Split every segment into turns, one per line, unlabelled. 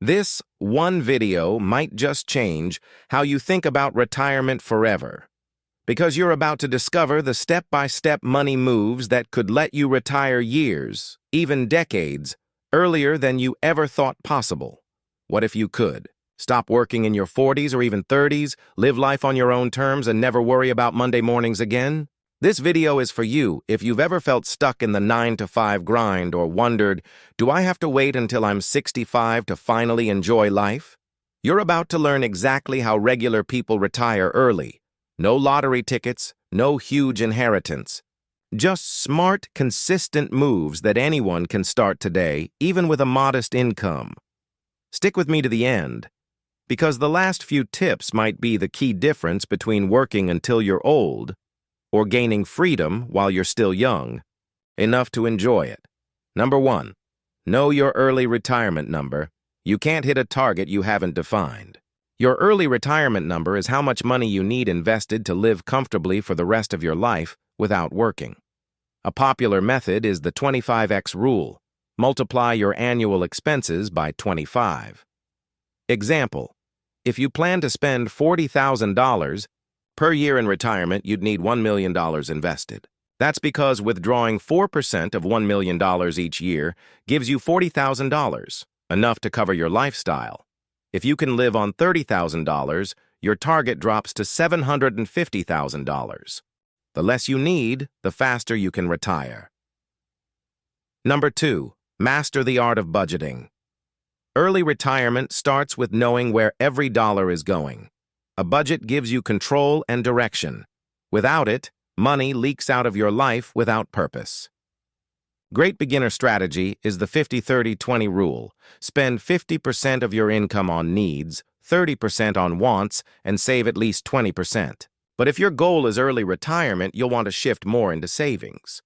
This one video might just change how you think about retirement forever, because you're about to discover the step-by-step money moves that could let you retire years, even decades, earlier than you ever thought possible. What if you could? Stop working in your 40s or even 30s, live life on your own terms, and never worry about Monday mornings again? This video is for you if you've ever felt stuck in the 9-to-5 grind or wondered, do I have to wait until I'm 65 to finally enjoy life? You're about to learn exactly how regular people retire early. No lottery tickets, no huge inheritance. Just smart, consistent moves that anyone can start today, even with a modest income. Stick with me to the end, because the last few tips might be the key difference between working until you're old or gaining freedom while you're still young, enough to enjoy it. Number 1, know your early retirement number. You can't hit a target you haven't defined. Your early retirement number is how much money you need invested to live comfortably for the rest of your life without working. A popular method is the 25x rule. Multiply your annual expenses by 25. Example: if you plan to spend $40,000 per year in retirement, you'd need $1 million invested. That's because withdrawing 4% of $1 million each year gives you $40,000, enough to cover your lifestyle. If you can live on $30,000, your target drops to $750,000. The less you need, the faster you can retire. Number 2, master the art of budgeting. Early retirement starts with knowing where every dollar is going. A budget gives you control and direction. Without it, money leaks out of your life without purpose. Great beginner strategy is the 50-30-20 rule. Spend 50% of your income on needs, 30% on wants, and save at least 20%. But if your goal is early retirement, you'll want to shift more into savings.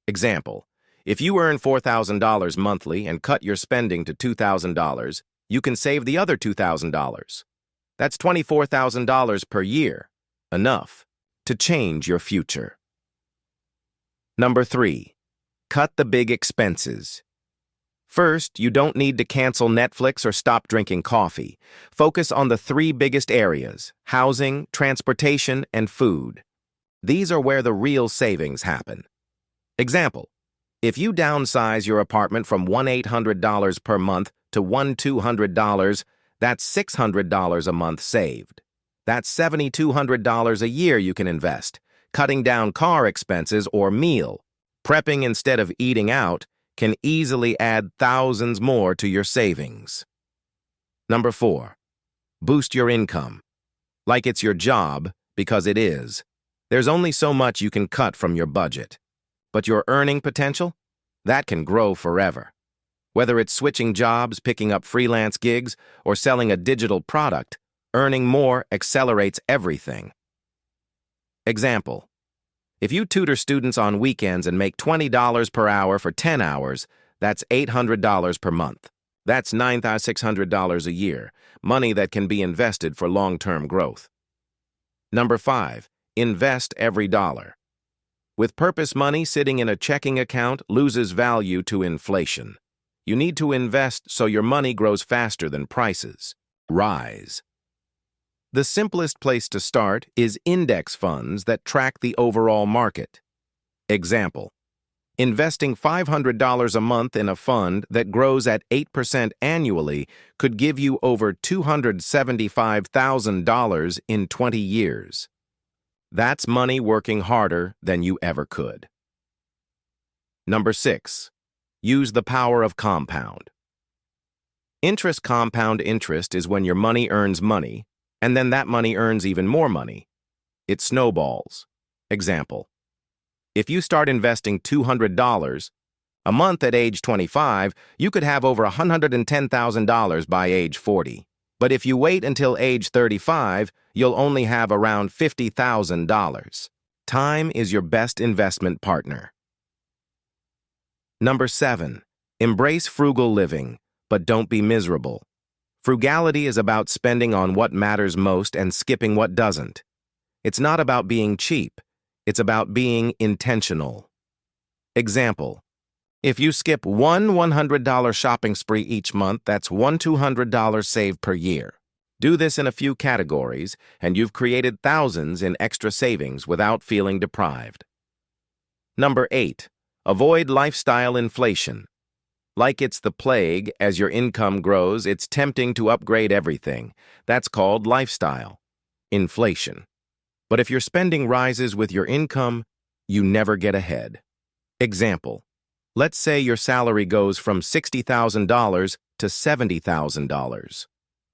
Example: if you earn $4,000 monthly and cut your spending to $2,000, you can save the other $2,000. That's $24,000 per year, enough to change your future. Number 3, cut the big expenses. First, you don't need to cancel Netflix or stop drinking coffee. Focus on the 3 biggest areas: housing, transportation, and food. These are where the real savings happen. Example: if you downsize your apartment from $1,800 per month to $1,200, that's $600 a month saved. That's $7,200 a year you can invest, cutting down car expenses or meal. Prepping instead of eating out can easily add thousands more to your savings. Number 4, boost your income. Like it's your job, because it is. There's only so much you can cut from your budget. But your earning potential? That can grow forever. Whether it's switching jobs, picking up freelance gigs, or selling a digital product, earning more accelerates everything. Example: if you tutor students on weekends and make $20 per hour for 10 hours, that's $800 per month. That's $9,600 a year, money that can be invested for long-term growth. Number 5, invest every dollar. With purpose, money sitting in a checking account loses value to inflation. You need to invest so your money grows faster than prices rise. The simplest place to start is index funds that track the overall market. Example: investing $500 a month in a fund that grows at 8% annually could give you over $275,000 in 20 years. That's money working harder than you ever could. Number 6, use the power of compound. Interest compound interest is when your money earns money, and then that money earns even more money. It snowballs. Example: if you start investing $200 a month at age 25, you could have over $110,000 by age 40. But if you wait until age 35, you'll only have around $50,000. Time is your best investment partner. Number 7, embrace frugal living, but don't be miserable. Frugality is about spending on what matters most and skipping what doesn't. It's not about being cheap. It's about being intentional. Example: If you skip one $100 shopping spree each month, that's one $200 saved per year. Do this in a few categories, and you've created thousands in extra savings without feeling deprived. Number 8. Avoid lifestyle inflation. Like it's the plague, as your income grows, it's tempting to upgrade everything. That's called lifestyle inflation. But if your spending rises with your income, you never get ahead. Example. Let's say your salary goes from $60,000 to $70,000.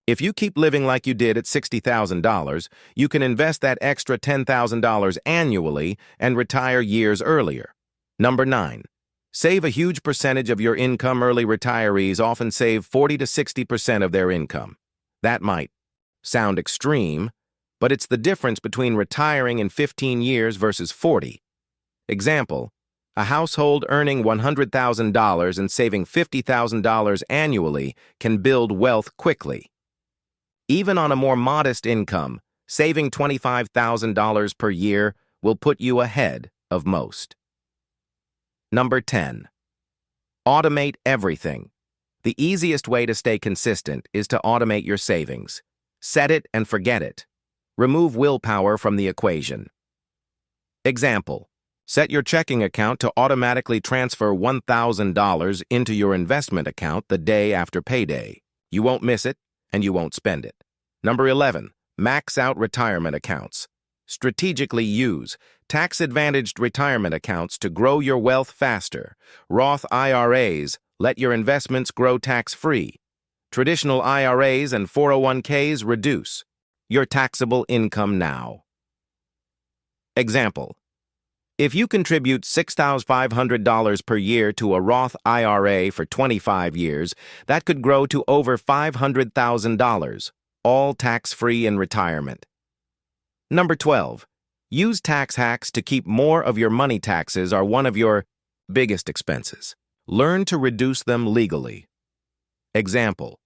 If you keep living like you did at $60,000, you can invest that extra $10,000 annually and retire years earlier. Number 9. Save a huge percentage of your income. Early retirees often save 40 to 60% of their income. That might sound extreme, but it's the difference between retiring in 15 years versus 40. Example. A household earning $100,000 and saving $50,000 annually can build wealth quickly. Even on a more modest income, saving $25,000 per year will put you ahead of most. Number 10. Automate everything. The easiest way to stay consistent is to automate your savings. Set it and forget it. Remove willpower from the equation. Example. Set your checking account to automatically transfer $1,000 into your investment account the day after payday. You won't miss it, and you won't spend it. Number 11. Max out retirement accounts. Strategically use tax-advantaged retirement accounts to grow your wealth faster. Roth IRAs let your investments grow tax-free. Traditional IRAs and 401ks reduce your taxable income now. Example. If you contribute $6,500 per year to a Roth IRA for 25 years, that could grow to over $500,000, all tax-free in retirement. Number 12. Use tax hacks to keep more of your money. Taxes are one of your biggest expenses. Learn to reduce them legally. Example.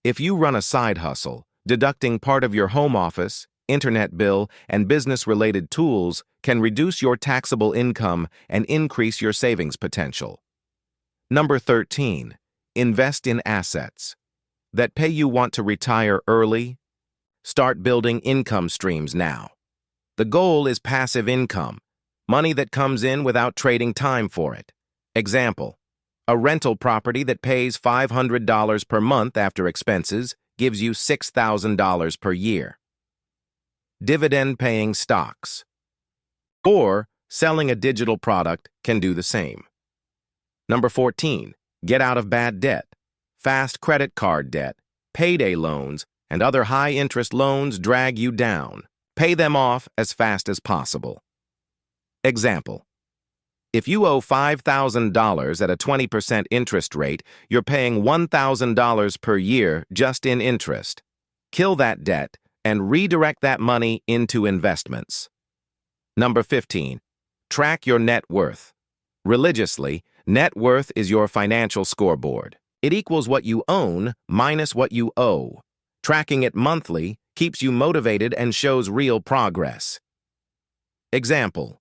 If you run a side hustle, deducting part of your home office, internet bill, and business-related tools can reduce your taxable income and increase your savings potential. Number 13. Invest in assets that pay. You want to retire early? Start building income streams now. The goal is passive income, money that comes in without trading time for it. Example. A rental property that pays $500 per month after expenses gives you $6,000 per year. Dividend-paying stocks. Or selling a digital product can do the same. Number 14. Get out of bad debt. Fast credit card debt, payday loans, and other high-interest loans drag you down. Pay them off as fast as possible. Example. If you owe $5,000 at a 20% interest rate, you're paying $1,000 per year just in interest. Kill that debt and redirect that money into investments. Number 15. Track your net worth. Religiously, net worth is your financial scoreboard. It equals what you own minus what you owe. Tracking it monthly keeps you motivated and shows real progress. Example.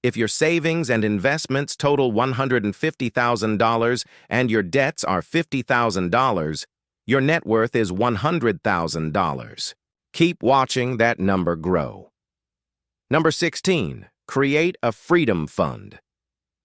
If your savings and investments total $150,000 and your debts are $50,000, your net worth is $100,000. Keep watching that number grow. Number 16. Create a freedom fund.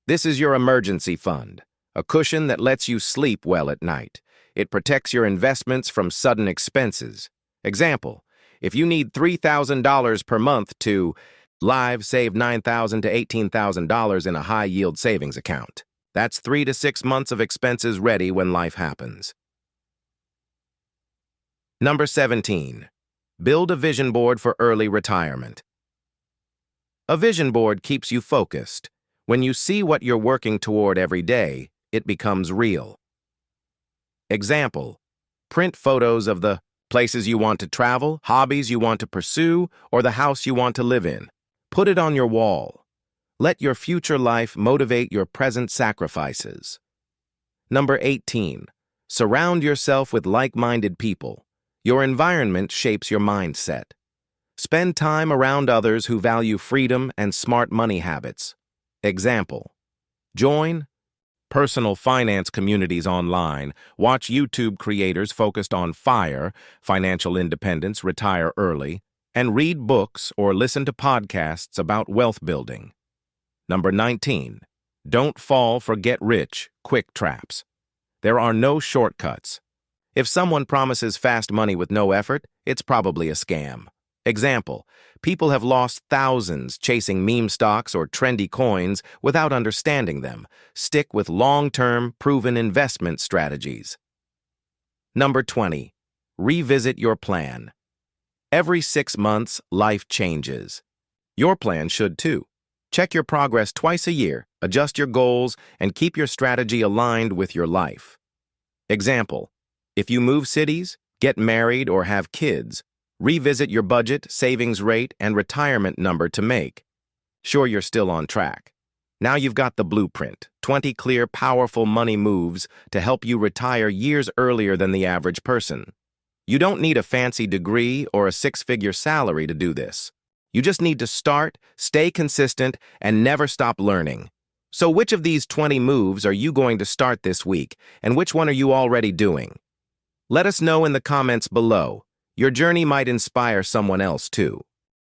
This is your emergency fund, a cushion that lets you sleep well at night. It protects your investments from sudden expenses. Example. If you need $3,000 per month to save $9,000 to $18,000 in a high-yield savings account. That's 3 to 6 months of expenses ready when life happens. Number 17. Build a vision board for early retirement. A vision board keeps you focused. When you see what you're working toward every day, it becomes real. Example. Print photos of the places you want to travel, hobbies you want to pursue, or the house you want to live in. Put it on your wall. Let your future life motivate your present sacrifices. Number 18. Surround yourself with like-minded people. Your environment shapes your mindset. Spend time around others who value freedom and smart money habits. Example. Join personal finance communities online, watch YouTube creators focused on FIRE, financial independence, retire early, and read books or listen to podcasts about wealth building. Number 19. Don't fall for get-rich, quick traps. There are no shortcuts. If someone promises fast money with no effort, it's probably a scam. Example, people have lost thousands chasing meme stocks or trendy coins without understanding them. Stick with long-term, proven investment strategies. Number 20. Revisit your plan. Every 6 months, life changes. Your plan should too. Check your progress twice a year, adjust your goals, and keep your strategy aligned with your life. Example, if you move cities, get married, or have kids, revisit your budget, savings rate, and retirement number to make sure you're still on track. Now you've got the blueprint, 20 clear, powerful money moves to help you retire years earlier than the average person. You don't need a fancy degree or a six-figure salary to do this. You just need to start, stay consistent, and never stop learning. So which of these 20 moves are you going to start this week, and which one are you already doing? Let us know in the comments below. Your journey might inspire someone else too.